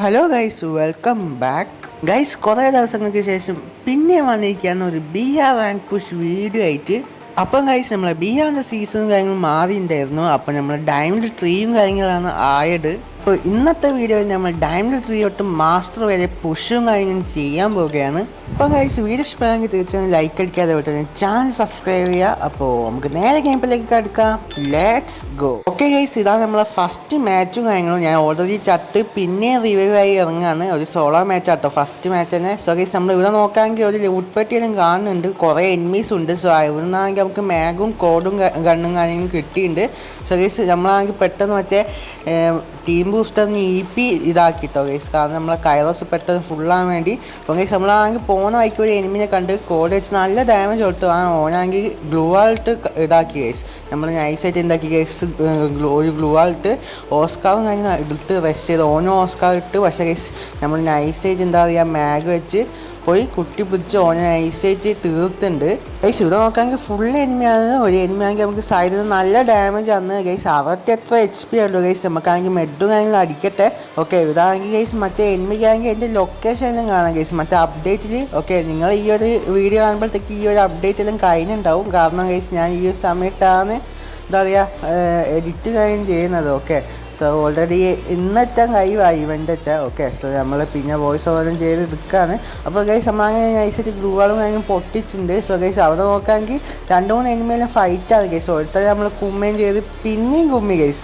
Hello guys, welcome back guys. കുറേ ദിവസങ്ങൾക്ക് ശേഷം പിന്നെ വന്നിരിക്കുകയാണ് ഒരു B R rank push video ആയിട്ട്. അപ്പം ഗൈസ്, നമ്മളെ ബി ആറിൻ്റെ സീസണും കാര്യങ്ങളും മാറിയിട്ടുണ്ടായിരുന്നു. അപ്പം നമ്മൾ ഡയമണ്ട് ട്രീയും കാര്യങ്ങളാണ് ആയത്. അപ്പോൾ ഇന്നത്തെ വീഡിയോയിൽ നമ്മൾ ഡയമണ്ട് ട്രീ തൊട്ട് മാസ്റ്റർ വരെ പുഷും കാര്യങ്ങളും ചെയ്യാൻ പോവുകയാണ്. അപ്പോൾ ഗൈസ്, വീഡിയോ ഇഷ്ടമായെങ്കിൽ തീർച്ചയായും ലൈക്ക് അടിക്കാതെ വിട്ടു ചാനൽ സബ്സ്ക്രൈബ് ചെയ്യുക. അപ്പോൾ നമുക്ക് നേരെ ഗെയിമിലേക്ക് കടക്കാം. Let's go. ഓക്കെ ഗൈസ്, ഇതാണ് നമ്മളെ ഫസ്റ്റ് മാച്ചും കാര്യങ്ങളും. ഞാൻ ഓൾറെഡി ചത്ത് പിന്നെ റിവൈവ് ആയി ഇറങ്ങാണ്. ഒരു സോളോ മാച്ച് ആട്ടോ, ഫസ്റ്റ് മാച്ച് തന്നെ. സോ ഗൈസ്, നമ്മൾ ഇവിടെ നോക്കുകയാണെങ്കിൽ ഒരു ലൂട്ട് പെട്ടിയെല്ലാം കാണുന്നുണ്ട്, കുറേ എനിമീസ് ഉണ്ട്. സോ ഇവിടെ നിന്നാണെങ്കിൽ നമുക്ക് മാഗും കോഡും ഗണ്ണും കാര്യങ്ങളും കിട്ടിയിട്ടുണ്ട്. സോ ഗൈസ്, നമ്മളാണെങ്കിൽ പെട്ടെന്ന് മറ്റേ ടീം ബൂസ്റ്ററിന് EP ഇതാക്കിട്ടോ ഗൈസ്, കാരണം നമ്മളെ കൈറോസ് പെട്ടെന്ന് ഫുള്ളാകാൻ വേണ്ടി. അപ്പോൾ ഗൈസ്, നമ്മളാണെങ്കിൽ പോകുന്ന വഴിക്ക് ഒരു എനിമിനെ കണ്ട് കോഡ് വെച്ച് നല്ല ഡാമേജ് കൊടുത്തു. ഓനാണെങ്കിൽ ഗ്ലൂ ആൾട്ട് ഇതാക്കി ഗൈസ്. നമ്മൾ നൈസായിട്ട് എന്താക്കി ഗൈസ്, ഒരു ഗ്ലൂ ആൾട്ട് ഓസ്കാറും കഴിഞ്ഞ് എടുത്ത് റെസ്റ്റ് ചെയ്ത് ഓനോ ഓസ്കാർ ഇട്ട്. പക്ഷേ ഗൈസ്, നമ്മൾ നൈസായിട്ട് എന്താ പറയുക, മാഗ് വെച്ച് പോയി കുട്ടി പിടിച്ച് ഓനെ നൈസായിട്ട് തീർത്തുണ്ട് ഗൈസ്. ഇവിടെ നോക്കുകയാണെങ്കിൽ ഫുൾ എനിമിയാണ്. ഒരു എനിമിയാണെങ്കിൽ നമുക്ക് സൈഡിൽ നിന്ന് നല്ല ഡാമേജ് ആണ് ഗൈസ്. 68 HP ഉള്ളൂ ഗൈസ്. നമുക്കാണെങ്കിൽ മെഡും കാര്യങ്ങളും അടിക്കട്ടെ. ഓക്കെ, ഇതാണെങ്കിൽ ഗൈസ് മറ്റേ എനിമിക്കാണെങ്കിൽ എൻ്റെ ലൊക്കേഷനെല്ലാം കാണാം ഗൈസ്, മറ്റേ അപ്ഡേറ്റിൽ. ഓക്കെ, നിങ്ങൾ ഈ ഒരു വീഡിയോ കാണുമ്പോഴത്തേക്ക് ഈ ഒരു അപ്ഡേറ്റ് എല്ലാം കഴിഞ്ഞിട്ടുണ്ടാവും. കാരണം ഗൈസ്, ഞാൻ ഈ ഒരു സമയത്താണ് എന്താ പറയുക എഡിറ്റ് കാര്യം ചെയ്യുന്നത്. ഓക്കെ, സോ ഓൾറെഡി ഇന്നത്തെ കഴിവായി ഇവൻ്റെറ്റാ. ഓക്കെ, സോ നമ്മൾ പിന്നെ വോയിസ് ഓവറും ചെയ്ത് നിൽക്കുകയാണ്. അപ്പോൾ ഗൈസ്, നമ്മളങ്ങനെ നൈസായിട്ട് ഗ്രൂവാളും കാര്യങ്ങളും പൊട്ടിച്ചിട്ടുണ്ട്. സോ ഗൈസ്, അവിടെ നോക്കുകയാണെങ്കിൽ 2-3 എനിമയിലും ഫൈറ്റാണ് ഗൈസ്. ഒരുത്തരം നമ്മൾ കുമ്മയും ചെയ്ത് പിന്നെയും കുമ്മി ഗൈസ്.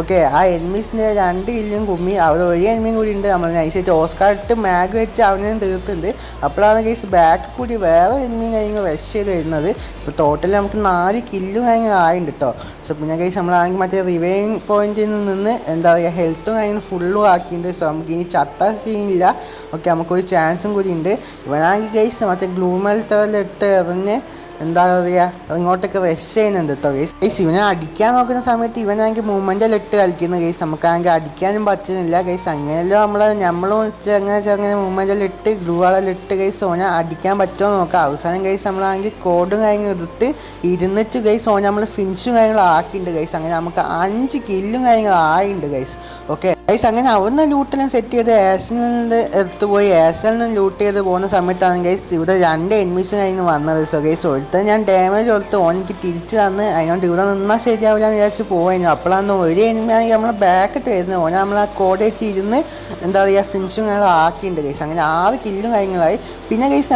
ഓക്കെ, ആ എനിമീസിൻ്റെ 2 കില്ലും കുമ്മി. അവിടെ ഒരു എനിമിയും കൂടി ഉണ്ട്. നമ്മൾ നൈസായിട്ട് ഓസ്കാർ ഇട്ട് മാഗ് വെച്ച് അവനെയും തീർത്തുണ്ട്. അപ്പോഴാണ് ഗൈസ് ബാക്ക് കൂടി വേറെ എനിമിയും കാര്യങ്ങൾ റഷ് ചെയ്ത് വരുന്നത്. ഇപ്പോൾ ടോട്ടലി നമുക്ക് 4 കില്ലും കാര്യങ്ങൾ ആയിട്ടുണ്ട് കേട്ടോ. സോ പിന്നെ ഗൈസ്, നമ്മളാണെങ്കിൽ മറ്റേ റിവൈവിങ് പോയിന്റിൽ നിന്ന് എന്താ പറയുക, ഹെൽത്തും കാര്യങ്ങളും ഫുള്ളും ആക്കിയിട്ടുണ്ട്. സോ നമുക്ക് ഇനി ചത്താ സീനില്ല. ഓക്കെ, നമുക്കൊരു ചാൻസും കൂടി ഉണ്ട്. ഇവനാണെങ്കിൽ ഗൈസ് മറ്റേ ഗ്ലൂമെൽറ്ററിലിട്ട് എറിഞ്ഞ് എന്താ പറയുക, ഇങ്ങോട്ടൊക്കെ റഷ് ചെയ്യുന്നുണ്ട് കേട്ടോ ഗൈസ്. ഇവനെ അടിക്കാൻ നോക്കുന്ന സമയത്ത് ഇവനാണെങ്കിൽ മൂവ്മെൻറ്റെല്ലാം ഇട്ട് കളിക്കുന്ന ഗൈസ്. നമുക്കാണെങ്കിൽ അടിക്കാനും പറ്റുന്നില്ല ഗൈസ്. അങ്ങനെയല്ലോ നമ്മൾ അങ്ങനെ മൂവ്മെൻറ്റെല്ലാം ഇട്ട് ഗ്ലൂവാളെല്ലാം ഇട്ട് ഗൈസ് ഓനെ അടിക്കാൻ പറ്റുമോ നോക്കാം. അവസാനം ഗൈസ് നമ്മളാണെങ്കിൽ കോഡും കാര്യങ്ങളും എടുത്ത് ഇരുന്നിട്ട് ഗൈസ് ഓനെ നമ്മൾ ഫിനിഷും കാര്യങ്ങളും ആക്കിയിട്ടുണ്ട് ഗൈസ്. അങ്ങനെ നമുക്ക് 5 കില്ലും കാര്യങ്ങളും ആയിട്ടുണ്ട് ഗൈസ്. ഓക്കെ ഗൈസ്, അങ്ങനെ അവിടുന്ന് ലൂട്ടെല്ലാം സെറ്റ് ചെയ്ത് ഏഴ്സലിൻ്റെ അടുത്ത് പോയി ഏഴ്സലിൽ നിന്ന് ലൂട്ട് ചെയ്ത് പോകുന്ന സമയത്താണ് ഗൈസ് ഇവിടെ 2 എനിമീസും കഴിഞ്ഞ് വന്നത്. സോ ഗൈസ്, ഒരുത്തൻ ഞാൻ ഡാമേജ് കൊടുത്ത് ഓനിക്ക് തിരിച്ച് തന്ന്. അതിനോട് ഇവിടെ നിന്നാൽ ശരിയാവില്ല എന്ന് വിചാരിച്ച് പോയിരുന്നു. അപ്പോഴാണ് ഒരു എനിമിയാണെങ്കിൽ നമ്മളെ ബാക്കിട്ട് വരുന്നത്. ഓനെ നമ്മൾ ആ കോഡ് വെച്ച് ഇരുന്ന് എന്താ പറയുക ഫിനിഷും കാര്യങ്ങളും ആക്കിയിട്ടുണ്ട് ഗൈസ്. അങ്ങനെ 6 കില്ലും കാര്യങ്ങളായി. പിന്നെ ഗൈസ്,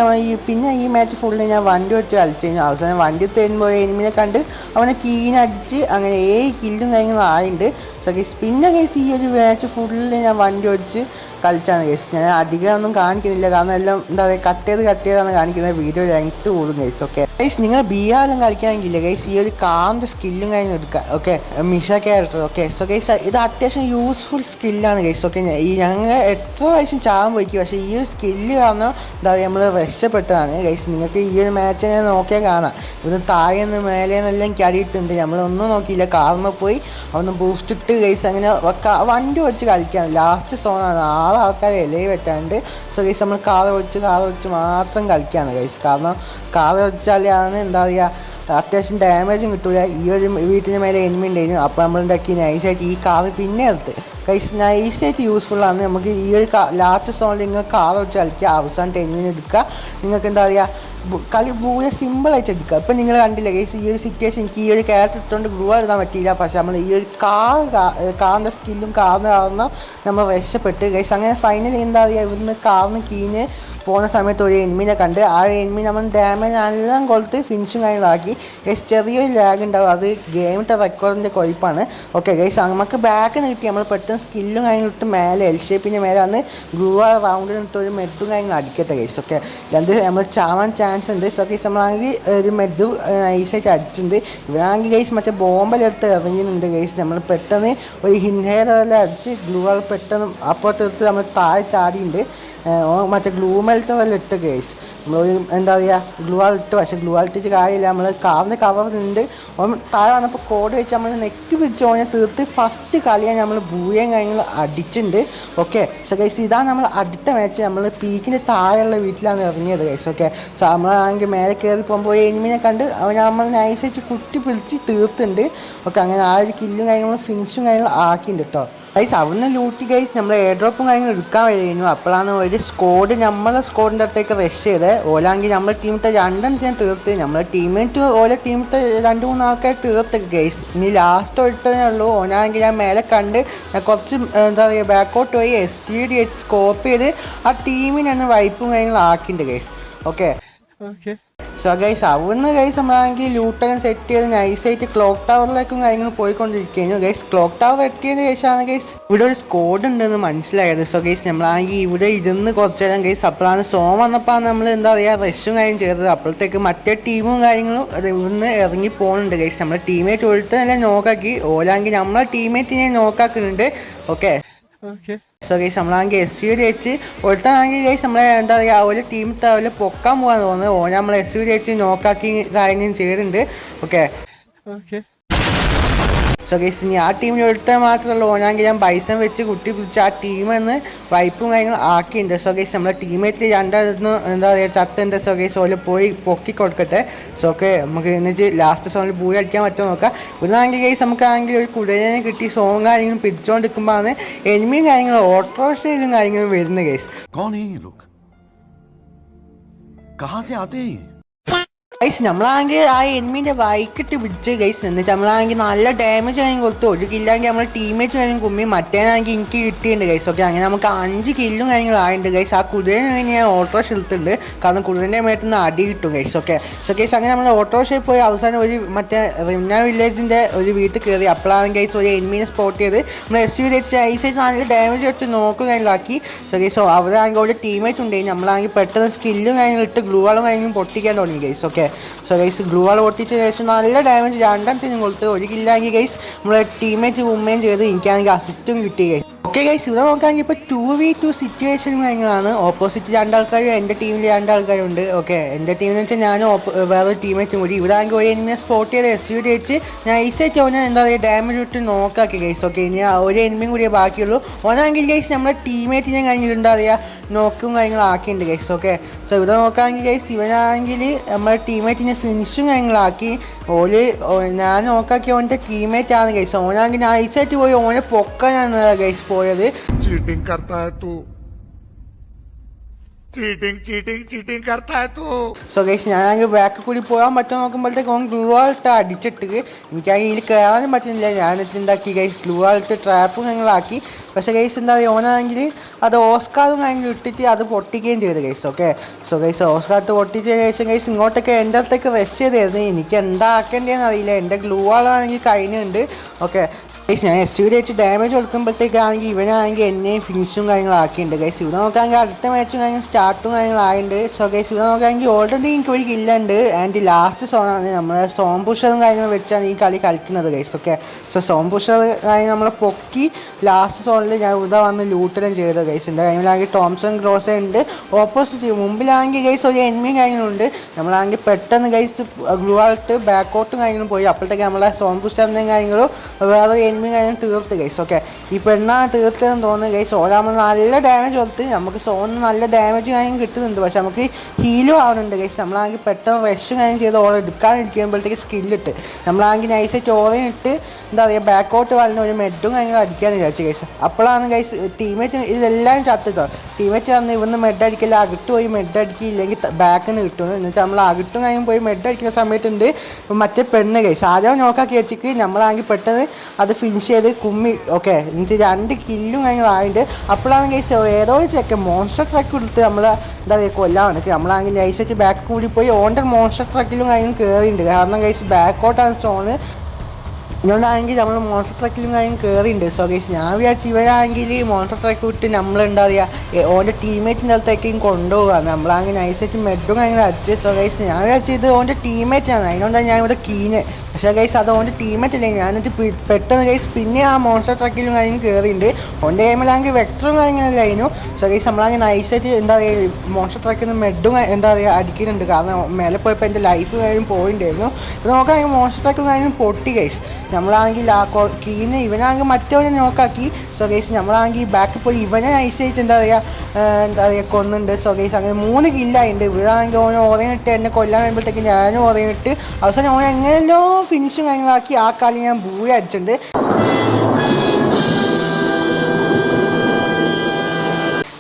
പിന്നെ ഈ മാച്ച് ഫുള്ള് ഞാൻ വണ്ടി വെച്ച് കളിച്ചു കഴിഞ്ഞു. അവസാനം വണ്ടി തരുമ്പോൾ എനിമിനെ കണ്ട് അവനെ കീനടിച്ച് അങ്ങനെ 7 കില്ലും കാര്യങ്ങളും ആയിട്ടുണ്ട്. സോ ഗൈസ്, പിന്നെ ഗൈസ് ഈ ഒരു മാച്ച് ഫുള്ള് ഞാൻ വണ്ടി വെച്ച് കളിച്ചാണ് ഗൈസ്. ഞാൻ അധികം ഒന്നും കാണിക്കുന്നില്ല, കാരണം എല്ലാം എന്താ പറയുക കട്ട് ചെയ്താണ് കാണിക്കുന്നത്. വീഡിയോ ലെങ്ത്ത് കൂടും ഗൈസ്. ഓക്കെ ഗൈസ്, നിങ്ങൾ BR കളിക്കാനെങ്കില്ല ഗൈസ് ഈ ഒരു കാറിൻ്റെ സ്കില്ലും കാര്യം എടുക്കുക. Okay, Misha character. Okay, so guys, ഇത് അത്യാവശ്യം യൂസ്ഫുൾ സ്കില്ലാണ് ഗൈസ്. ഓക്കെ, ഈ ഞങ്ങൾ എത്ര പ്രാവശ്യം ചാകാൻ പോയിക്കും, പക്ഷേ ഈ ഒരു സ്കില്ല് കാരണം എന്താ പറയുക നമ്മൾ രക്ഷപ്പെട്ടതാണ് ഗൈസ്. നിങ്ങൾക്ക് ഈ ഒരു മാച്ച് ഞാൻ നോക്കിയാൽ കാണാം. ഇവിടുന്ന് താഴെ നിന്ന് മേലെ നിന്നെല്ലാം എനിക്ക് അടിയിട്ടുണ്ട്. നമ്മളൊന്നും നോക്കിയില്ല, കാറിന് പോയി അവിടുന്ന് ബൂസ്റ്റ് ഇട്ട് ഗൈസ് അങ്ങനെ വണ്ടി വെച്ച് കളിക്കുകയാണ്. ലാസ്റ്റ് സോണാണ്, 6 ആൾക്കാരെ ഇലയിൽ വെച്ചാണ്ട്. സോ ഗൈസ്, നമ്മൾ കാർ വെച്ച് മാത്രം കളിക്കുകയാണ് ഗൈസ്. കാരണം കാർ വെച്ചാലാണ് എന്താ പറയുക അത്യാവശ്യം ഡാമേജും കിട്ടില്ല. ഈ ഒരു വീട്ടിന് മേലെ എനിമി ഉണ്ടായിരുന്നു. അപ്പോൾ നമ്മളുണ്ടാക്കി നൈസായിട്ട് ഈ കാർ പിന്നെ എടുത്ത് ഗൈസ് നൈസായിട്ട് യൂസ്ഫുള്ളാണ്. നമുക്ക് ഈ ഒരു ലാസ്റ്റ് സോണിൽ നിങ്ങൾ കാർ വെച്ച് കളിക്കുക, അവസാനത്തെ എനിമിനെ എടുക്കുക. നിങ്ങൾക്ക് എന്താ പറയുക കളി വളരെ സിമ്പിളായിട്ട് എടുക്കുക. ഇപ്പം നിങ്ങൾ കണ്ടില്ല ഗൈസ്, ഈ ഒരു സിറ്റുവേഷൻ എനിക്ക് ഈ ഒരു ക്യാരക്ടർ ഇട്ടുകൊണ്ട് ഗ്രൂ എഴുതാൻ പറ്റിയില്ല. പക്ഷേ നമ്മൾ ഈ ഒരു കാറിൻ്റെ സ്കില്ലും കാറിന് കാരണം നമ്മൾ രക്ഷപ്പെട്ട് ഗൈസ്. അങ്ങനെ ഫൈനലി എന്താ പറയുക, ഇവിടുന്ന് കാറിന് കീഞ്ഞ് പോകുന്ന സമയത്ത് ഒരു എനിമിനെ കണ്ട് ആ എനിമി നമ്മൾ ഡാമേജ് എല്ലാം കൊടുത്ത് ഫിനിഷും കാര്യങ്ങളാക്കി ഗൈസ്. ചെറിയൊരു ലാഗ് ഉണ്ടാവും, അത് ഗെയിമിൻ്റെ റെക്കോർഡിൻ്റെ കുഴപ്പമാണ്. ഓക്കെ ഗൈസ്, നമുക്ക് ബാക്കിന് കിട്ടി. നമ്മൾ പെട്ടെന്ന് സ്കില്ലും കാര്യങ്ങളും ഇട്ട് മേലെ എൽ ഷേപ്പിൻ്റെ മേലെ വന്ന് ഗ്രൂ റൗണ്ടിലിട്ട് ഒരു മെഡും കാര്യങ്ങളും അടിക്കട്ടെ ഗൈസ്. ഓക്കെ, രണ്ട് നമ്മൾ ചാവാൻ ചാൻസ് ഉണ്ട്. സോ ഗൈസ്, നമ്മളാണെങ്കിൽ ഒരു മെഡ് നൈസായിട്ട് അടിച്ചിട്ടുണ്ട്. ഇവരാണെങ്കിൽ ഗൈസ് മറ്റേ ബോംബെടുത്ത് ഇറങ്ങിയിട്ടുണ്ട് ഗൈസ്. നമ്മൾ പെട്ടെന്ന് ഒരു ഹിൻഹെയറെല്ലാം അടിച്ച് ഗ്ലൂ പെട്ടെന്ന് അപ്പുറത്തെടുത്ത് നമ്മൾ താഴെ ചാടിയുണ്ട്. മറ്റേ ഗ്ലൂ മെൽറ്ററെല്ലാം ഇട്ട് ഗൈസ് നമ്മൾ എന്താ പറയുക ഗ്ലൂ ആൾ ഇട്ട്, പക്ഷേ ഗ്ലൂ ആൾ ഇട്ടിട്ട് കാര്യമില്ല. നമ്മൾ കാറിന് കവറുണ്ട് ഓൻ താഴെ വന്നപ്പോൾ കോഡ് വെച്ച് നമ്മൾ നെറ്റ് പിടിച്ച് ഓനെ തീർത്ത് ഫസ്റ്റ് കളിയാണ് നമ്മൾ ബൂയയും കാര്യങ്ങൾ അടിച്ചിട്ടുണ്ട്. ഓക്കെ സോ ഗൈസ് ഇതാണ് നമ്മൾ അടുത്ത മാച്ച്. നമ്മൾ പീക്കിൻ്റെ താഴെയുള്ള വീട്ടിലാണ് ഇറങ്ങിയത് ഗൈസ്. ഓക്കെ സോ നമ്മളാണെങ്കിൽ മേലെ കയറി പോകുമ്പോൾ എനിമിനെ കണ്ട് അവൻ നമ്മൾ നൈസായിട്ട് കുട്ടി പിടിച്ച് തീർത്തുണ്ട്. ഓക്കെ അങ്ങനെ ആ ഒരു കില്ലും കാര്യങ്ങളും ഫിനിഷും കാര്യങ്ങളും ആക്കിയിട്ടുണ്ട് കേട്ടോ ഗൈസ്. അവിടുന്ന് ലൂട്ടി ഗൈസ് നമ്മൾ എയർ ഡ്രോപ്പും കാര്യങ്ങളും എടുക്കാൻ വരുന്നു. അപ്പോഴാണ് ഒരു സ്ക്വാഡ് നമ്മളെ സ്ക്വാഡിൻ്റെ അടുത്തേക്ക് റഷ് ചെയ്ത് ഓലാണെങ്കിൽ നമ്മളെ ടീമിത്തെ രണ്ടെണ്ണത്തിന് തീർത്ത്, നമ്മളെ ടീമേറ്റ് ഓരോ ടീമിത്തെ 2-3 ആൾക്കാർ തീർത്ത് ഗൈസ്. ഇനി ലാസ്റ്റ് ഒട്ടേ ഉള്ളൂ. ഓനാണെങ്കിൽ ഞാൻ മേലെ കണ്ട് ഞാൻ കുറച്ച് എന്താ പറയുക ബാക്കോട്ട് പോയി SUD സ്കോപ്പ് ചെയ്ത് ആ ടീമിനെ തന്നെ വൈപ്പും കാര്യങ്ങളും ആക്കിയിട്ടുണ്ട് ഗൈസ്. ഓക്കെ സോ ഗൈസ് അവിടുന്ന് ഗൈസ് നമ്മളാണെങ്കിൽ ലൂട്ടെല്ലാം സെറ്റ് ചെയ്ത് നൈസായിട്ട് ക്ലോക്ക് ടവറിലേക്കും കാര്യങ്ങൾ പോയിക്കൊണ്ടിരിക്കുന്നു ഗൈസ്. ക്ലോക്ക് ടവർ എത്തിയതിന് ശേഷമാണ് ഗൈസ് ഇവിടെ ഒരു സ്ക്വാഡ് ഉണ്ടെന്ന് മനസ്സിലായത്. സോ ഗൈസ് നമ്മളാണെങ്കിൽ ഇവിടെ ഇരുന്ന് കുറച്ച് നേരം ഗൈസ് അപ്പോഴാണ് വന്നപ്പോൾ നമ്മൾ എന്താ പറയുക റഷും കാര്യം ചെയ്തത്. അപ്പോഴത്തേക്ക് മറ്റേ ടീമും കാര്യങ്ങളും ഇവിടുന്ന് ഇറങ്ങി പോകുന്നുണ്ട് ഗൈസ്. നമ്മളെ ടീമേറ്റ് ഒരുത്തനെല്ലാം നോക്കാക്കി, ഓലാണെങ്കിൽ നമ്മളെ ടീമേറ്റിനെ നോക്കാക്കുന്നുണ്ട്. ഓക്കെ സോ ഗൈസ് നമ്മളാണെങ്കിൽ SUD വെച്ച് ഒരുത്താണെങ്കിൽ ഗൈസ് നമ്മളെ എന്താ പറയുക ഒരു ടീം തവല് പൊക്കാൻ പോകാൻ തോന്നുന്നത്. ഓനെ നമ്മൾ SUD വെച്ച് നോക്കാക്കി കാര്യങ്ങളും ചെയ്തിട്ടുണ്ട്. ഓക്കെ സോ ഗൈസ് ഇനി ആ ടീമിന് ഒരുത്താൻ മാത്രമല്ല ഓനാണെങ്കിൽ ഞാൻ പൈസ വെച്ച് കുട്ടി പിടിച്ച് ആ ടീമെന്ന് വൈപ്പും കാര്യങ്ങളും ആക്കിയിട്ടുണ്ട്. സോ ഗൈസ് നമ്മളെ ടീമേറ്റ് രണ്ടായിരുന്നു എന്താ പറയുക ചത്തുണ്ട്. സോ ഗൈസ് ഓല് പോയി പൊക്കി കൊടുക്കട്ടെ. സോ ഓക്കെ നമുക്ക് എന്നിട്ട് ലാസ്റ്റ് സോങ്ങിൽ ബൂയി അടിക്കാൻ പറ്റുമോ നോക്കാം. ഇവിടുന്നാണെങ്കിൽ ഗൈസ് നമുക്കാണെങ്കിൽ ഒരു കുടലിനെ കിട്ടി സോങ് കാര്യങ്ങളും പിടിച്ചുകൊണ്ടിരിക്കുമ്പോഴാണ് എനിമിയും കാര്യങ്ങളും ഓട്ടോറിക്ഷയിലും കാര്യങ്ങളും വരുന്നത് ഗൈസ്. ഗൈസ് നമ്മളാണെങ്കിൽ ആ എനിമീൻ്റെ ബൈക്കിട്ട് പിടിച്ച് ഗൈസ്. എന്നിട്ട് നമ്മളാണെങ്കിൽ നല്ല ഡാമേജ് ആണെങ്കിൽ കൊടുത്തു. ഒരു കില്ലാണെങ്കിൽ നമ്മൾ ടീമേറ്റ് കാര്യങ്ങൾ കുമ്മി മറ്റേനാണെങ്കിൽ എനിക്ക് കിട്ടിയിട്ടുണ്ട് ഗൈസ്. ഓക്കെ അങ്ങനെ നമുക്ക് 5 കില്ലും കാര്യങ്ങളും ആയിട്ടുണ്ട് ഗൈസ്. ആ കുതിരനെ ഞാൻ ഓട്ടോറിക്ഷ എടുത്തിട്ടുണ്ട്, കാരണം കുതിരൻ്റെ മേത്ത് നിന്ന് അടി കിട്ടും ഗൈസ്. ഓക്കെ സോ ഗൈസ് അങ്ങനെ നമ്മൾ ഓട്ടോറിക്ഷയിൽ പോയി അവസാനം ഒരു മറ്റേ റിംന വില്ലേജിൻ്റെ ഒരു വീട്ടിൽ കയറി. അപ്പോഴാണ് ഗൈസ് ഒരു എനിമീനെ സ്പോട്ട് ചെയ്ത് നമ്മൾ SUD വെച്ച് ഐസായിട്ട് നല്ല ഡാമേജ് എടുത്ത് നോക്കും കാര്യങ്ങളാക്കി. സോ ഗൈസ് അവരാണെങ്കിൽ ഒരു ടീമേറ്റ് ഉണ്ടായി. നമ്മളാണെങ്കിൽ പെട്ടെന്ന് സ്കില്ലും കാര്യങ്ങളും ഇട്ട് ഗ്ലൂ വാളും കാര്യങ്ങളും പൊട്ടിക്കാൻ തുടങ്ങി guys. Okay so guys glue വാൾ പൊട്ടിച്ച ശേഷം നല്ല ഡാമേജ് രണ്ടെണ്ണത്തിനും കൊടുത്ത് ഒരു കില്ലാണെങ്കിൽ ഗൈസ് നമ്മളെ ടീമേറ്റ് ഉമ്മയും ചെയ്ത് എനിക്കാണെങ്കിൽ അസിസ്റ്റും കിട്ടി ഗൈസ്. ഓക്കെ ഗൈസ് ഇവിടെ നോക്കുകയാണെങ്കിൽ ഇപ്പോൾ 2v2 സിറ്റുവേഷൻ കാര്യങ്ങളാണ്. ഓപ്പോസിറ്റ് 2 ആൾക്കാരും എൻ്റെ ടീമിൽ 2 ആൾക്കാരുണ്ട്. ഓക്കെ എൻ്റെ ടീമെന്ന് വെച്ചാൽ ഞാനും വേറൊരു ടീമേറ്റും കൂടി. ഇവിടെ ആണെങ്കിൽ ഒരു എനിമിനെ സ്പോട്ട് ചെയ്ത് SUD വെച്ച് നൈസായിട്ട് ഓനെ എന്താ പറയുക ഡാമേജ് ഇട്ട് നോക്കാക്കി ഗൈസ്. ഓക്കെ ഇനി ഒരു എനിമിയും കൂടിയേ ബാക്കിയുള്ളൂ. ഓനാണെങ്കിൽ ഗൈസ് നമ്മളെ ടീമേറ്റിനെ കഴിഞ്ഞിട്ട് എന്താ പറയുക നോക്കും കാര്യങ്ങളാക്കിയിട്ടുണ്ട് ഗൈസ്. ഓക്കെ സോ ഇവിടെ നോക്കുകയാണെങ്കിൽ ഗൈസ് ഇവനാണെങ്കിൽ നമ്മളെ ടീമേറ്റിനെ ഫിനിഷും കാര്യങ്ങളാക്കി. ഞാൻ നോക്കാക്കി ഓൻ്റെ ടീമേറ്റ് ആണ് ഗൈസ്. ഓനാണെങ്കിൽ നൈസായിട്ട് പോയി ഓനെ പൊക്കാനാണ് ഗൈസ് പോയത്. चीटिंग करता है तू, चीटिंग करता है तू. സോ ഗൈസ് ഞാനാണെങ്കിൽ ബാക്കിൽ കൂടി പോകാൻ പറ്റുമോ നോക്കുമ്പോഴത്തേക്ക് ഓൻ ഗ്ലൂ വാളിട്ട് അടിച്ചിട്ട് എനിക്കാണെങ്കിൽ ഇതിൽ കയറാനും പറ്റുന്നില്ല. ഞാനിട്ട് എന്താക്കി ഗൈസ് ഗ്ലൂ വാളിട്ട് ട്രാപ്പും കാര്യങ്ങളാക്കി. പക്ഷേ ഗൈസ് എന്താ പറയുക ഓനാണെങ്കിൽ അത് ഓസ്കാറും കാര്യങ്ങൾ ഇട്ടിട്ട് അത് പൊട്ടിക്കുകയും ചെയ്തു ഗൈസ്. ഓക്കെ സോ ഗൈസ് ഓസ്കാർട്ട് പൊട്ടിച്ചതിന് ശേഷം ഗൈസ് ഇങ്ങോട്ടൊക്കെ എൻ്റെ അടുത്തേക്ക് റഷ് ചെയ്തായിരുന്നു. എനിക്ക് എന്താ ആക്കേണ്ടതെന്ന് അറിയില്ല. എൻ്റെ ഗ്ലൂ വാളാണെങ്കിൽ കഴിഞ്ഞുണ്ട്. ഓക്കെ ഗൈസ് ഞാൻ SUD വെച്ച് ഡാമേജ് കൊടുക്കുമ്പോഴത്തേക്കാണെങ്കിൽ ഇവനാണെങ്കിൽ എന്നെയും ഫിനിഷും കാര്യങ്ങളാക്കിയിട്ടുണ്ട് ഗൈസ്. ഇവിടെ നോക്കുകയാണെങ്കിൽ അടുത്ത മാച്ചും കാര്യങ്ങൾ സ്റ്റാർട്ടും കാര്യങ്ങളായിട്ടുണ്ട്. സോ ഗൈസ് ഇവിടെ നോക്കുകയാണെങ്കിൽ ഓൾറെഡി എനിക്ക് ഒരു കില്ലുണ്ട്. ആൻഡ് ലാസ്റ്റ് സോണാണ് നമ്മളെ സ്റ്റോം പുഷറും കാര്യങ്ങളും വെച്ചാണ് ഈ കളി കളിക്കുന്നത് guys. Okay so Storm pusher കാര്യം നമ്മളെ പൊക്കി ലാസ്റ്റ് സോണിൽ ഞാൻ ഇവിടെ വന്ന് ലൂട്ടെല്ലാം ചെയ്തത് ഗൈസ്. എൻ്റെ ടൈമിലാണെങ്കിൽ തോംസൺ ഗ്രോസ ഉണ്ട്. ഓപ്പോസിറ്റ് മുമ്പിലാണെങ്കിൽ ഗൈസ് ഒരു എനിമിയും കാര്യങ്ങളുണ്ട്. നമ്മളാണെങ്കിൽ പെട്ടെന്ന് ഗൈസ് ഗ്ലൂ ആയിട്ട് ബാക്കോട്ടും കാര്യങ്ങളും പോയി. അപ്പോഴത്തേക്ക് നമ്മളെ സ്റ്റോം പുഷറിൻ്റെയും കാര്യങ്ങളും വേറെ കാര്യം തീർത്ത് ഗൈസ്. ഓക്കെ ഈ പെണ്ണാണ് തീർത്തെന്ന് തോന്നുന്നു ഗൈസ്. ഓലാകുമ്പോൾ നല്ല ഡാമേജ് കൊടുത്ത് നമുക്ക് സോണിന് നല്ല ഡാമേജ് കാര്യം കിട്ടുന്നുണ്ട്. പക്ഷെ നമുക്ക് ഹീലും ആവുന്നുണ്ട് ഗൈസ്. നമ്മളാണെങ്കിൽ പെട്ടെന്ന് റഷും കാര്യം ചെയ്ത് ഓളെ എടുക്കാനിരിക്കുമ്പോഴത്തേക്ക് സ്കില്ലിട്ട് നമ്മളാണെങ്കിൽ നൈസായിട്ട് ഓറയും ഇട്ട് എന്താ പറയുക ബാക്കോട്ട് വളർന്ന ഒരു മെഡും കാര്യങ്ങളും അടിക്കാമെന്ന് വിചാരിച്ചു ഗൈസ്. അപ്പോഴാണ് ഗൈസ് ടീമേറ്റ് ഇതെല്ലാം ചത്തിട്ടോ. ടീമേറ്റ് വന്ന് ഇവിടുന്ന് മെഡ് അടിക്കില്ല, അകിട്ട് പോയി മെഡ് അടിക്കില്ലെങ്കിൽ ബാക്കിൽ നിന്ന് കിട്ടുന്നു. എന്നിട്ട് നമ്മൾ അകിട്ടും കാര്യം പോയി മെഡ് അടിക്കുന്ന സമയത്തുണ്ട് മറ്റേ പെണ്ണ് ഗൈസ് ആദ്യം നോക്കാക്കി വെച്ചിട്ട് നമ്മളാണെങ്കിൽ പെട്ടെന്ന് അത് ഫിനിഷ് ചെയ്ത് കുമ്മി. ഓക്കെ എന്നിട്ട് 2 കില്ലും കാര്യങ്ങളായിട്ട് അപ്പോഴാണ് ഗൈസ് ഏതോ ചെക്കൻ മോൺസ്റ്റർ ട്രക്ക് എടുത്ത് നമ്മൾ എന്താ പറയുക കൊല്ലാൻ. നമ്മളാണെങ്കിൽ നൈസായിട്ട് ബാക്ക് കൂടി പോയി ഓൻ്റെ മോൺസ്റ്റർ ട്രക്കിലും കാര്യങ്ങളും കയറിയിട്ടുണ്ട്. കാരണം ഗൈസ് ബാക്കോട്ടാണ് സോണ്. ഇതുകൊണ്ടാണെങ്കിൽ നമ്മൾ മോൺസ്റ്റർ ട്രക്കിലും കാര്യം കയറിയിട്ടുണ്ട്. സോ ഗൈസ് ഞാൻ വിചാരിച്ചു ഇവരാണെങ്കിൽ മോൺസ്റ്റർ ട്രക്ക് വിട്ട് നമ്മൾ എന്താ പറയുക ഓൻ്റെ ടീമേറ്റിൻ്റെ അടുത്തേക്കും കൊണ്ടുപോകാം. നമ്മളാണെങ്കിൽ നൈസായിട്ട് മെഡും കാര്യങ്ങൾ അടിച്ച്. സോ ഗൈസ് ഞാൻ വിചാരിച്ചു ഇത് ഓൻ്റെ ടീമേറ്റാണ്, അതിനോണ്ടാണ് ഞാൻ ഇവിടെ കീന്. പക്ഷേ ഗൈസ് അത് ഓൻ്റെ ടീമേറ്റ് അല്ലേ. ഞാൻ എന്നിട്ട് പെട്ടെന്ന് ഗൈസ് പിന്നെ ആ മോൺസ്റ്റർ ട്രക്കിലും കാര്യം കയറിയിട്ടുണ്ട്. ഓൻ്റെ ഗെയിമിലാണെങ്കിൽ വെക്ടറും കാര്യങ്ങളൊക്കെ കഴിഞ്ഞു. സോ ഗൈസ് നമ്മളാണെങ്കിൽ നൈസായിട്ട് എന്താ പറയുക മോൺസ്റ്റർ ട്രക്കിൽ നിന്ന് മെഡും എന്താ പറയുക അടിക്കുന്നുണ്ട്. കാരണം മേലെ പോയപ്പോൾ എൻ്റെ ലൈഫ് കാര്യം പോയിണ്ടായിരുന്നു. ഇത് നോക്കുകയാണെങ്കിൽ മോൺസ്റ്റർ ട്രക്കിലും കാര്യം പൊട്ടി ഗൈസ്. നമ്മളാണെങ്കിൽ ആ കീന് ഇവനാണെങ്കിൽ മറ്റവനെ നോക്കാക്കി. സോ ഗൈസ് നമ്മളാണെങ്കിൽ ബാക്കിൽ പോയി ഇവനെ നൈസായിട്ട് എന്താ പറയുക കൊന്നുണ്ട്. സോ ഗൈസ് അങ്ങനെ 3 കില്ലായിട്ടുണ്ട്. ഇവരാണെങ്കിൽ ഓനെ ഓറയിലിട്ട് എന്നെ കൊല്ലാൻ വരുമ്പോഴത്തേക്ക് ഞാനും ഓറയിലിട്ട് അവസാനം ഓനെ എങ്ങനെയല്ലോ ഫിനിഷും കാര്യങ്ങളാക്കി ആ കളി ഞാൻ ബൂയ അടിച്ചിട്ടുണ്ട്.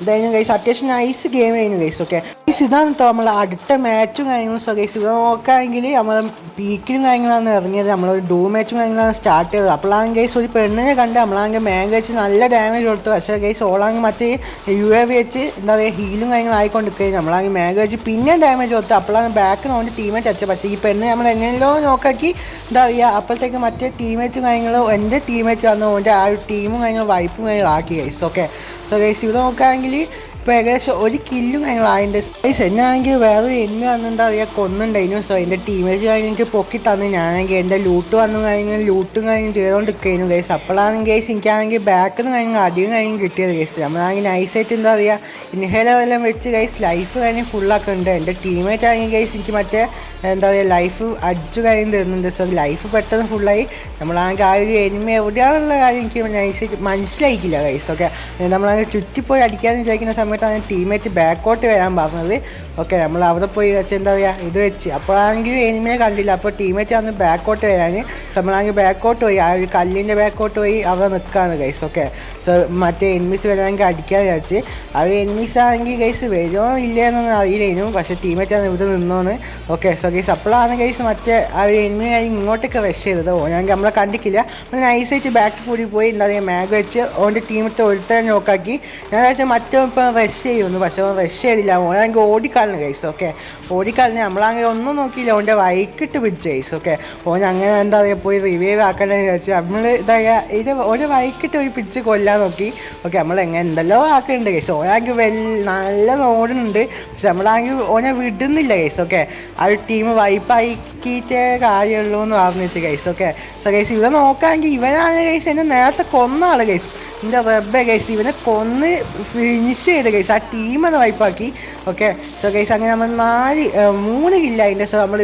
ഇതായിരുന്നു ഗൈസ് അത്യാവശ്യം നൈസ് ഗെയിം ആയിരുന്നു ഗൈസ്. ഓക്കെ ഗൈസ് ഇതാണ് നമ്മൾ അടുത്ത മാച്ചും കാര്യങ്ങളും. സോ ഗൈസ് ഇത് നോക്കുകയാണെങ്കിൽ നമ്മൾ പീക്കിലും കാര്യങ്ങളാണ് ഇറങ്ങിയത്. നമ്മളൊരു ഡൂ മാച്ചും കാര്യങ്ങളാണ് സ്റ്റാർട്ട് ചെയ്തത്. അപ്പോഴാണ് ഗൈസ് ഒരു പെണ്ണിനെ കണ്ട് നമ്മളാണെങ്കിൽ മാഗ് വെച്ച് നല്ല ഡാമേജ് കൊടുത്തു. പക്ഷേ ഗൈസ് ഓളാണെങ്കിൽ മറ്റേ UAV വെച്ച് എന്താ പറയുക ഹീലും കാര്യങ്ങൾ ആയിക്കൊണ്ടിരിക്കുകയും നമ്മളാണെങ്കിൽ മാഗ് വെച്ച് പിന്നെ ഡാമേജ് കൊടുത്തു. അപ്പോഴാണ് ബാക്ക് നോക്കി ടീമേറ്റ് അടിച്ചത്. പക്ഷേ ഈ പെണ്ണ് നമ്മൾ എങ്ങനെയല്ലോ നോക്കാക്കി എന്താ പറയുക അപ്പോഴത്തേക്ക് മറ്റേ ടീമേറ്റും കാര്യങ്ങളും എൻ്റെ ടീമേറ്റ് വന്നു ഓൻ്റെ ആ ഒരു ടീമും കാര്യങ്ങളും വൈപ്പും കാര്യങ്ങളും ആക്കി ഗൈസ്. ഓക്കെ സോ ഗൈസ് ഇത് നോക്കുകയാണെങ്കിൽ ഇപ്പോൾ ഏകദേശം 1 കില്ലും കാര്യങ്ങളായിട്ടുണ്ട്. ഗൈസ് എന്നാണെങ്കിൽ വേറൊരു എനിമി വന്നെന്താ പറയുക കൊന്നുണ്ടായിരുന്നു. സോ എൻ്റെ ടീമേറ്റ് കാര്യം എനിക്ക് പൊക്കി തന്നു. ഞാനാണെങ്കിൽ എൻ്റെ ലൂട്ട് വന്നു കാര്യങ്ങൾ ലൂട്ടും കാര്യം ചെയ്തുകൊണ്ടിരിക്കുന്നു ഗൈസ്. അപ്പോഴാണെങ്കിൽ ഗൈസ് എനിക്കാണെങ്കിൽ ബാക്കിൽ നിന്ന് കാര്യങ്ങൾ അധികം കാര്യം കിട്ടിയത് ഗൈസ്. നമ്മളാണെങ്കിൽ നൈസായിട്ട് എന്താ പറയുക ഇൻഹേലർ എല്ലാം വെച്ച് ഗൈസ് ലൈഫ് കാര്യം ഫുള്ളാക്കുന്നുണ്ട്. എൻ്റെ ടീമേറ്റ് ആണെങ്കിൽ ഗൈസ് എനിക്ക് മറ്റേ എന്താ പറയുക ലൈഫ് അടിച്ചു കാര്യം തരുന്നുണ്ട്. സോ ലൈഫ് പെട്ടെന്ന് ഫുള്ളായി. നമ്മളാണെങ്കിൽ ആ ഒരു എനിമി എവിടെയാണെന്നുള്ള കാര്യം എനിക്ക് നൈസായിട്ട് മനസ്സിലായിക്കില്ല ഗൈസ്. ഓക്കെ നമ്മളാണെങ്കിൽ ചുറ്റിപ്പോയി അടിക്കാമെന്ന് വിചാരിക്കുന്ന സമയത്താണ് ടീമേറ്റ് ബാക്കോട്ട് വരാൻ പറഞ്ഞത്. ഓക്കെ നമ്മൾ അവിടെ പോയി വെച്ച് എന്താ പറയുക ഇത് വെച്ച് അപ്പോഴാണെങ്കിൽ എനിമിയെ കണ്ടില്ല. അപ്പോൾ ടീമേറ്റ് വന്ന് ബാക്കോട്ട് വരാൻ നമ്മളാണെങ്കിൽ ബാക്കോട്ട് പോയി ആ ഒരു കല്ലിൻ്റെ ബാക്കോട്ട് പോയി അവിടെ നിൽക്കുകയാണ് ഗൈസ്. ഓക്കെ സോ മറ്റേ എനിമീസ് വരാമെങ്കിൽ അടിക്കാൻ വിചാരിച്ച് ആ ഒരു എനിമീസ് ആണെങ്കിൽ ഗൈസ് വരുമോ ഇല്ല എന്നൊന്നും അറിയില്ലായിരുന്നു. പക്ഷേ ടീമേറ്റ് ആണ് ഇവിടെ നിന്നോന്ന്. ഓക്കെ സോ ഗൈസ് അപ്പോഴാണ് ഗൈസ് മറ്റേ ആ ഒരു എനിമി ഇങ്ങോട്ടൊക്കെ റഷ് ചെയ്തത്. ഓനാണെങ്കിൽ നമ്മളെ കണ്ടിക്കില്ല. നമ്മൾ നൈസായിട്ട് ബാക്കിൽ കൂടി പോയി എന്താ പറയുക മാഗ് വെച്ച് ഓൻ്റെ ടീമത്തെ ഒരുത്തൻ നോക്കാക്കി. ഞാൻ വെച്ചാൽ മറ്റോ ഇപ്പോൾ റഷ് ചെയ്യുന്നു. പക്ഷേ റഷ് ചെയ്തില്ല. ഓനാണെങ്കിൽ ഓടിക്കളഞ്ഞു ഗൈസ്. ഓക്കെ ഓടിക്കളഞ്ഞ് നമ്മളാണെങ്കിൽ ഒന്നും നോക്കിയില്ല ഓൻ്റെ വൈക്കിട്ട് പിടിച്ച് ഗൈസ്. ഓക്കെ ഓൻ അങ്ങനെ എന്താ പറയുക പോയി റിവൈവ് ആക്കണമെന്ന് വിചാരിച്ച് നമ്മൾ എന്താ പറയുക ഇത് ഒരു വൈക്കിട്ട് പോയി പിടിച്ച് കൊല്ലാൻ നോക്കി. ഓക്കെ നമ്മളെങ്ങനെ എന്തെല്ലോ ആക്കുന്നുണ്ട് ഗൈസ്. ഓനാണെങ്കിൽ നല്ല ഓടുന്നുണ്ട്. പക്ഷെ നമ്മളാണെങ്കിൽ ഓനെ വിടുന്നില്ല ഗൈസ്. ഓക്കെ ആ ഒരു ടീം വൈപ്പാക്കിയിട്ടേ കാര്യമുള്ളൂ എന്ന് പറഞ്ഞിട്ട് ഗൈസ്. ഓക്കെ സോ ഗൈസ് ഇവിടെ നോക്കുകയാണെങ്കിൽ ഇവനാണ് ഗൈസ് എന്നെ നേരത്തെ കൊന്ന ആൾ ഗൈസ്. എൻ്റെ റബ്ബെ ഗൈസ് ഇവനെ കൊന്ന് ഫിനിഷ് ചെയ്ത് ഗൈസ് ആ ടീമെന്ന് വൈപ്പാക്കി. ഓക്കെ സോ ഗൈസ് അങ്ങനെ നമ്മൾ 3 കില്ലായിട്ടുണ്ട്. സോ നമ്മൾ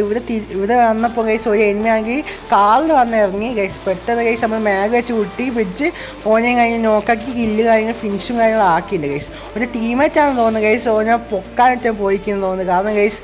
ഇവിടെ വന്നപ്പോൾ ഗൈസ് ഒരു എനിമയാണെങ്കിൽ കാറിൽ വന്ന് ഇറങ്ങി ഗൈസ്. പെട്ടെന്ന് ഗൈസ് നമ്മൾ മാഗ് വെച്ച് കുട്ടി പിടിച്ച് ഓനെയും കഴിഞ്ഞ് നോക്കാക്കി കില്ല് കാര്യങ്ങൾ ഫിനിഷും കാര്യങ്ങളും ആക്കിയില്ല ഗൈസ്. ഒരു ടീമേറ്റാണെന്ന് തോന്നുന്നു ഗൈസ്. ഓനെ പൊക്കാനിട്ട് പോയിക്കുന്നു തോന്നുന്നു. കാരണം ഗൈസ്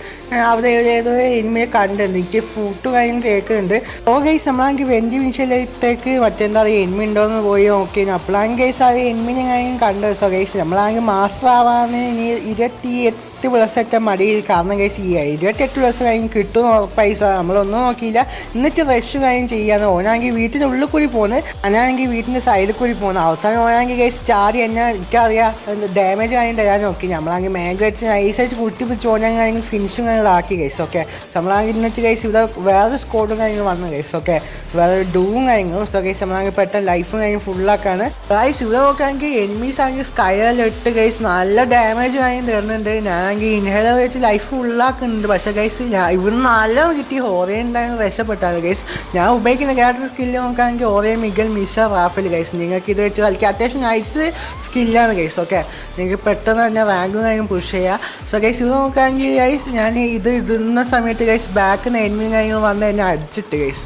അവിടെ ഏതോ എനിമിയെ കണ്ടിട്ടുണ്ട്. എനിക്ക് ഫുഡ് കാര്യങ്ങൾ കേൾക്കുന്നുണ്ട്. ഓ ഗൈസ് നമ്മളാണെങ്കിൽ വെൻറ്റി മിഷയിലേക്ക് മറ്റെന്താ പറയുക എനിമി ഉണ്ടോയെന്ന് പോയി നോക്കി. അപ്പോഴാണെങ്കിൽ ഗൈസ് ആ എനിമിനെ കാര്യം കണ്ടത്. സോ ഗൈസ് നമ്മളാണെങ്കിൽ മാസ്റ്റർ ആവാൻ ഇനി 28+ മതി. കാരണം ഗൈസ് ഈ 28+ കാര്യം കിട്ടുമെന്ന് ഉറപ്പായി. സോ നമ്മളൊന്നും നോക്കിയില്ല. എന്നിട്ട് റഷ് കാര്യം ചെയ്യാന്ന് ഓനാണെങ്കിൽ വീട്ടിൻ്റെ ഉള്ളിൽ കൂടി പോകുന്നത്. ഞാനാണെങ്കിൽ വീട്ടിൻ്റെ സൈഡിൽ കൂടി പോകുന്നത്. അവസാനം ഓനാണെങ്കിൽ ഗൈസ് ചാടി എന്നെ എനിക്കറിയാം ഡാമേജ് കാര്യം തരാൻ നോക്കി. നമ്മളാണെങ്കിൽ മാഗ് വെച്ച് നൈസായിട്ട് കുട്ടിപ്പിടിച്ച് ഓനാണെങ്കിൽ ഫിനിഷും കാര്യങ്ങളാക്കി ഗൈസ്. ഓക്കെ നമ്മളാണെങ്കിൽ എന്നിട്ട് ഗൈസ് ഇവിടെ വേറെ സ്കോഡും കാര്യങ്ങൾ വന്നു ഗൈസ്. ഓക്കെ വേറെ ഡൂവും കാര്യങ്ങളും. സോ ഗൈസ് നമ്മളാണെങ്കിൽ പെട്ടെന്ന് ലൈഫും കാര്യം ഫുള്ളാക്കാണ് ഗൈസ്. ഇവിടെ നോക്കുകയാണെങ്കിൽ എനിമീസ് ആണെങ്കിൽ സ്കൈലിട്ട് ഗൈസ് നല്ല ഡാമേജ് കാര്യം തരുന്നുണ്ട്. ഞാനാണെങ്കിൽ ഇൻഹേലർ വെച്ച് ലൈഫ് ഫുള്ളാക്കുന്നുണ്ട്. പക്ഷേ ഗൈസ് ഇവിടുന്ന് നല്ല കിട്ടി ഹോറേ ഉണ്ടായിരുന്നു രക്ഷപ്പെട്ടാണ് ഗൈസ്. ഞാൻ ഉപയോഗിക്കുന്ന ക്യാരക്ടർ സ്കില്ല് നോക്കുകയാണെങ്കിൽ ഹോറേ മിഗൽ മിഷ റാഫൽ ഗൈസ്. നിങ്ങൾക്ക് ഇത് വെച്ച് കളിക്കുക അത്യാവശ്യം നൈസ് സ്കില്ലാണ് ഗൈസ്. ഓക്കെ നിങ്ങൾക്ക് പെട്ടെന്ന് തന്നെ റാങ്കും കാര്യം പുഷ് ചെയ്യുക. സോ ഗൈസ് ഇത് നോക്കുകയാണെങ്കിൽ ഗൈസ് ഞാൻ ഇത് ഇടുന്ന സമയത്ത് ഗൈസ് ബാക്കിൽ നിന്ന് എനിമിയും കാര്യങ്ങളും വന്ന് എന്നെ അടിച്ചിട്ട് ഗൈസ്.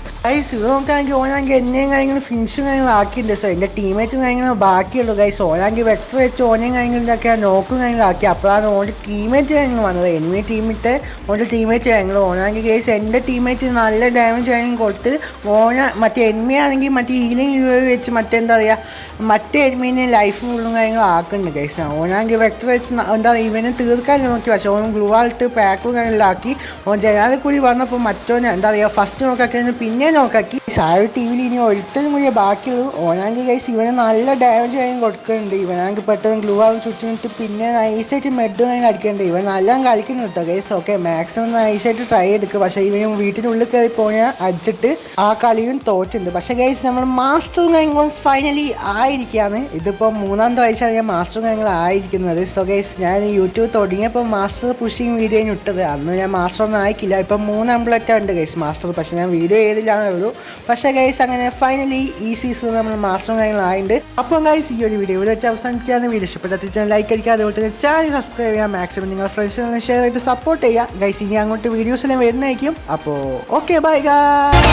ഇത് നോക്കുകയാണെങ്കിൽ ഓനാണെങ്കിൽ എന്നെയും കാര്യങ്ങളും ഫിനിഷും കാര്യങ്ങളും ആക്കിയിട്ടുണ്ട്. സോ എൻ്റെ ടീമേറ്റും കാര്യങ്ങളും ബാക്കിയുള്ളൂ ഗൈസ്. ഓനാണെങ്കിൽ വെക്ടർ വെച്ച് ഓനെയും കാര്യങ്ങളിലൊക്കെ നോക്കും കാര്യങ്ങളും ആക്കി. അപ്പോഴാണ് ഓൻ്റെ ടീമേറ്റ് കാര്യങ്ങൾ വന്നത്. എനിമി ടീമിട്ട് ഓൻ്റെ ടീമേറ്റ് കാര്യങ്ങൾ ഓനാണെങ്കിൽ ഗൈസ് എൻ്റെ ടീമേറ്റ് നല്ല ഡാമേജ് കാര്യങ്ങൾ കൊടുത്ത് ഓന മറ്റേ എനിമി ആണെങ്കിൽ മറ്റേ ഹീലിംഗ് UAV വെച്ച് മറ്റെന്താ പറയുക മറ്റേ എനിമീനെ ലൈഫ് ഫുള്ളും കാര്യങ്ങളും ആക്കുന്നുണ്ട് ഗൈസ്. ഓനാണെങ്കിൽ വെക്ടർ വെച്ച് എന്താ ഇവനെ തീർക്കാൻ നോക്കി, പക്ഷെ ഓൻ ഗ്ലൂ ആൾട്ട് പാക്കും കാര്യമെല്ലാം ആക്കി. ഓൻ ജനാലിൽ കൂടി വന്നപ്പോൾ മറ്റോനെ എന്താ പറയുക ഫസ്റ്റ് നോക്കാക്കി പിന്നെ നോക്കാക്കി. സായ ടി വിയിൽ ഇനി ഒരുത്തരും കൂടിയേ ബാക്കിയുള്ളൂ. ഓനാണെങ്കിൽ ഗൈസ് ഇവനെ നല്ല ഡാമേജ് കാര്യം കൊടുക്കുന്നുണ്ട്. ഇവനാണെങ്കിൽ പെട്ടെന്ന് ഗ്ലൂ ആൾ ചുറ്റിനിട്ട് പിന്നെ നൈസായിട്ട് മെഡ് കാര്യം അടിക്കുന്നുണ്ട്. ഇവൻ നല്ല കളിക്കുന്നു കേട്ടോ ഗൈസ്. ഓക്കെ മാക്സിമം നൈസായിട്ട് ട്രൈ എടുക്കുക. പക്ഷേ ഇവന് വീട്ടിനുള്ളിൽ കയറി പോയാൽ അടിച്ചിട്ട് ആ കളിയും തോറ്റുണ്ട്. പക്ഷേ ഗൈസ് നമ്മൾ മാസ്റ്ററും കാര്യങ്ങളും ഫൈനലി ആയിരിക്കുകയാണ്. ഇതിപ്പോൾ 3-ാമത്തെ ആഴ്ചയാണ് ഞാൻ മാസ്റ്ററും കാര്യങ്ങൾ ആയിരിക്കുന്നത്. സോ ഗൈസ് ഞാൻ യൂട്യൂബ് തുടങ്ങിയപ്പോൾ മാസ്റ്റർ പുഷിങ് വീഡിയോ ഇട്ടത്. അന്ന് ഞാൻ മാസ്റ്റർ ഒന്നും ആയിക്കില്ല. ഇപ്പം 3 അമ്പലൊക്കെ ഉണ്ട് ഗൈസ് മാസ്റ്റർ. പക്ഷേ ഞാൻ വീഡിയോ ചെയ്തില്ലാന്നേ ഉള്ളൂ. പക്ഷേ ഗൈസ് അങ്ങനെ ഫൈനലി ഈ സീസൺ നമ്മൾ മാസ്റ്ററും കാര്യങ്ങളായിട്ടുണ്ട്. അപ്പോൾ ഗൈസ് ഈ ഒരു വീഡിയോ ഇവിടെ വെച്ച് അവസാനിക്കുകയാണ്. വീഡിയോ ഇഷ്ടപ്പെട്ട ചാനൽ ലൈക്ക് അടിക്കുക, അതുപോലെ തന്നെ ചാനൽ സബ്സ്ക്രൈബ് ചെയ്യുക. മാക്സിമം നിങ്ങൾ ഫ്രണ്ട്സിനെ ഷെയർ ചെയ്ത് സപ്പോർട്ട് ചെയ്യുക ഗൈസ്. ഇനി അങ്ങോട്ട് വീഡിയോസിലും വരുന്നതായിരിക്കും. അപ്പോൾ ഓക്കെ ബൈ ഗൈസ്.